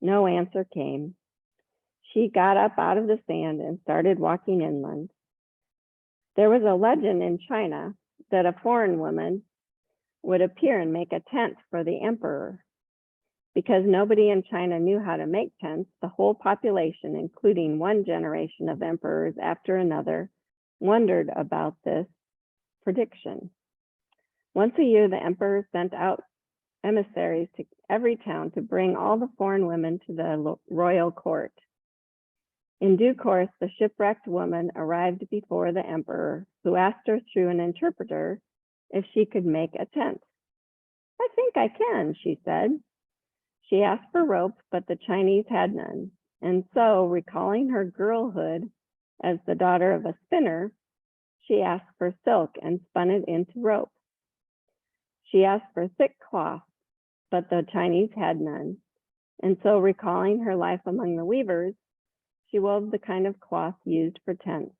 No answer came. She got up out of the sand and started walking inland. There was a legend in China that a foreign woman would appear and make a tent for the emperor. Because nobody in China knew how to make tents, the whole population, including one generation of emperors after another, wondered about this prediction. Once a year, the emperor sent out emissaries to every town to bring all the foreign women to the royal court. In due course, the shipwrecked woman arrived before the emperor, who asked her through an interpreter if she could make a tent. I think I can, she said. She asked for ropes, but the Chinese had none. And so, recalling her girlhood as the daughter of a spinner, she asked for silk and spun it into rope. She asked for thick cloth, but the Chinese had none. And so, recalling her life among the weavers, she wove the kind of cloth used for tents.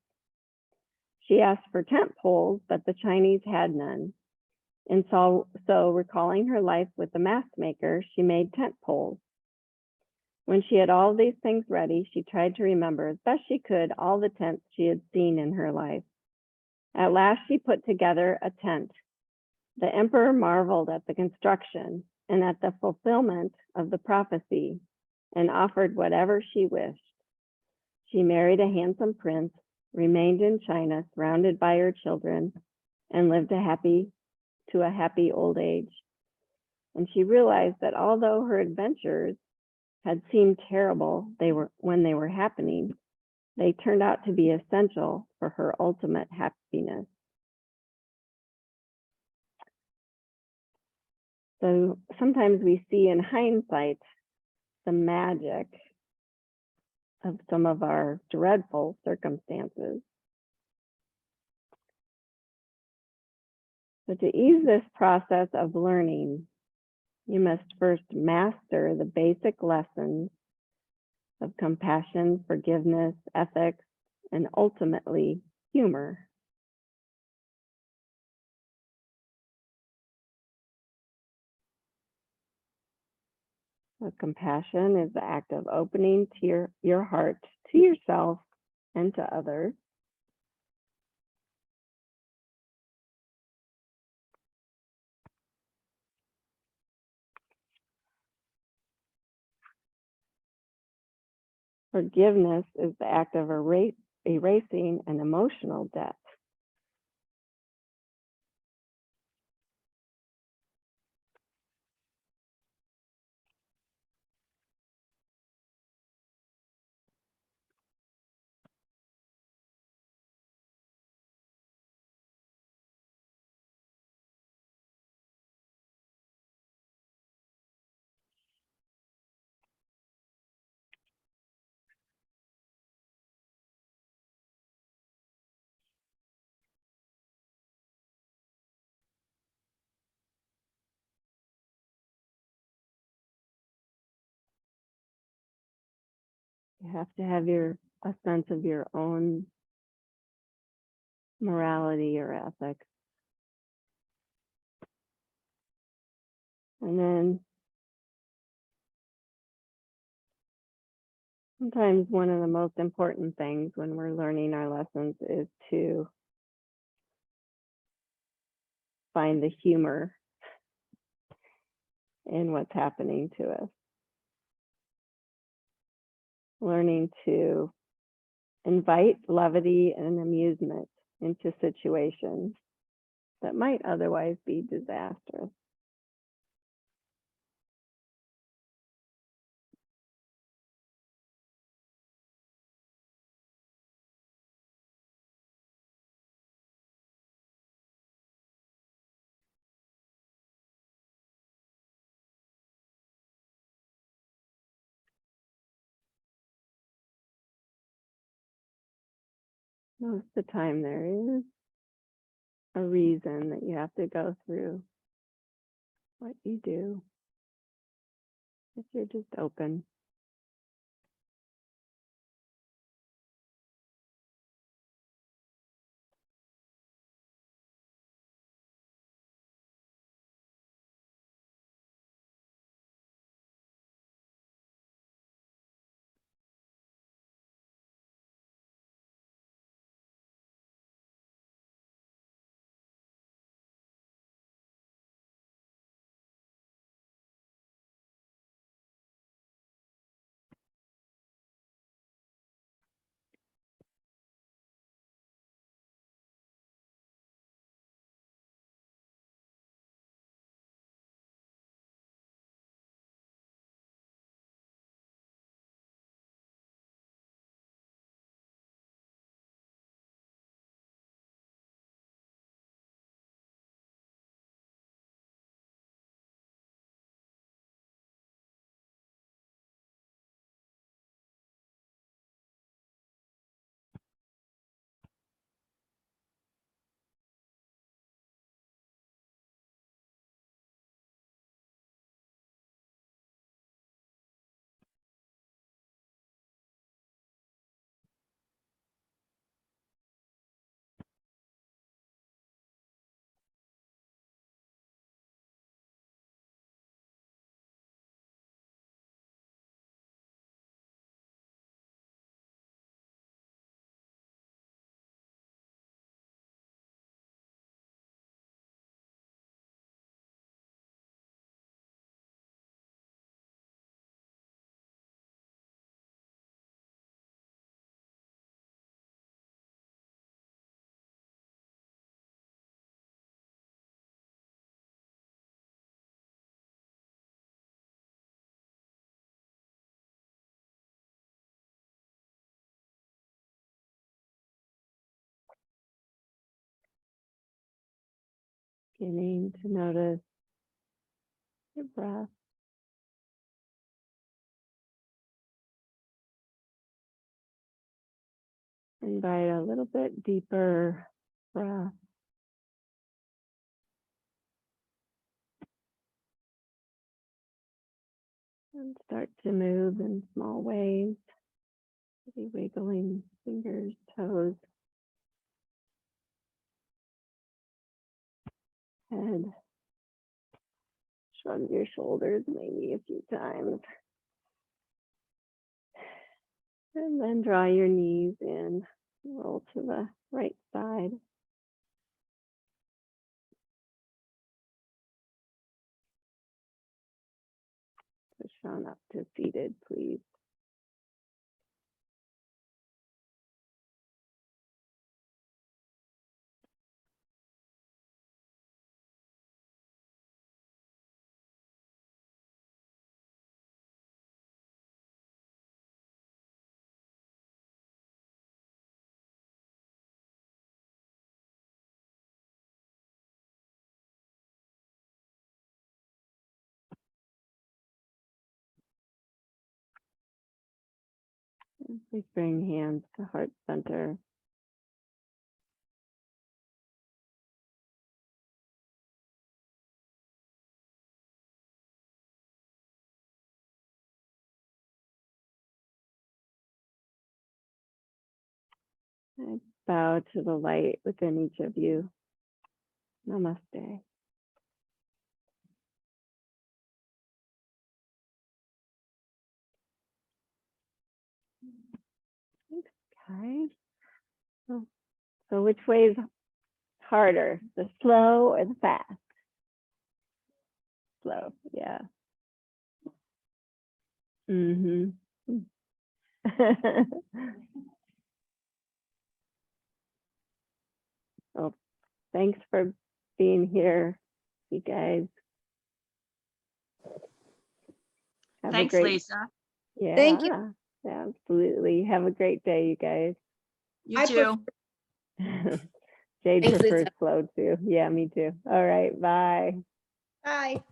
She asked for tent poles, but the Chinese had none. And so recalling her life with the mast maker, she made tent poles. When she had all these things ready, she tried to remember as best she could all the tents she had seen in her life. At last, she put together a tent. The emperor marveled at the construction and at the fulfillment of the prophecy and offered whatever she wished. She married a handsome prince, remained in China, surrounded by her children, and lived to a happy old age. And she realized that although her adventures had seemed terrible when they were happening, they turned out to be essential for her ultimate happiness. So sometimes we see in hindsight the magic of some of our dreadful circumstances. So to ease this process of learning, you must first master the basic lessons of compassion, forgiveness, ethics, and ultimately humor. So compassion is the act of opening to your heart to yourself and to others. Forgiveness is the act of erasing an emotional debt. You have to have a sense of your own morality or ethics. And then sometimes one of the most important things when we're learning our lessons is to find the humor in what's happening to us. Learning to invite levity and amusement into situations that might otherwise be disastrous. Most of the time there is a reason that you have to go through what you do if you're just open. Beginning to notice your breath. Invite a little bit deeper breath. And start to move in small ways. Maybe wiggling fingers, toes, head. Shrug your shoulders maybe a few times. And then draw your knees in, roll to the right side. Push on up to seated, please. And please bring hands to heart center. I bow to the light within each of you. Namaste. Thanks, guys. So which way is harder, the slow or the fast? Slow, yeah. Mm-hmm. Well, thanks for being here, you guys. Thanks, Lisa. Yeah. Thank you. Absolutely. Have a great day, you guys. You I too. Jade Thanks, prefers Lisa. slow too. Yeah, me too. All right, bye. Bye.